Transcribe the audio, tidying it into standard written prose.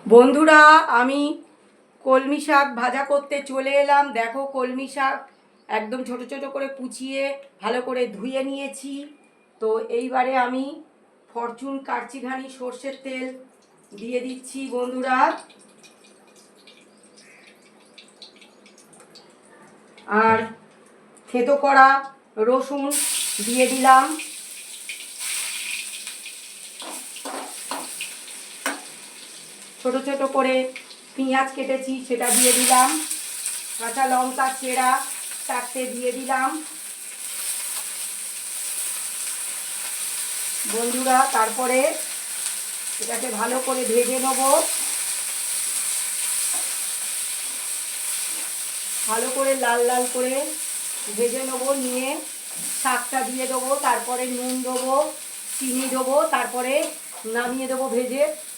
বন্ধুরা, আমি কলমি শাক ভাজা করতে চলে এলাম। দেখো, কলমি শাক একদম ছোট ছোট করে কুচিয়ে ভালো করে ধুয়ে নিয়েছি। তো এইবারে আমি ফরচুন কারচিঘানি সর্ষের তেল দিয়ে দিচ্ছি বন্ধুরা। আর থেতো করা রসুন দিয়ে দিলাম। ছোট ছোট করে পেঁয়াজ কেটেছি, সেটা দিয়ে দিলাম। কাঁচা লঙ্কা চেরা 4টে দিয়ে দিলাম বন্ধুরা। তারপরে এটাকে ভালো করে ভেজে নেব। ভালো করে লাল লাল করে ভেজে নেব। নিয়ে শাকটা দিয়ে দেবো, তারপরে নুন দেবো, চিনি দেবো, তারপরে নামিয়ে দেবো ভেজে।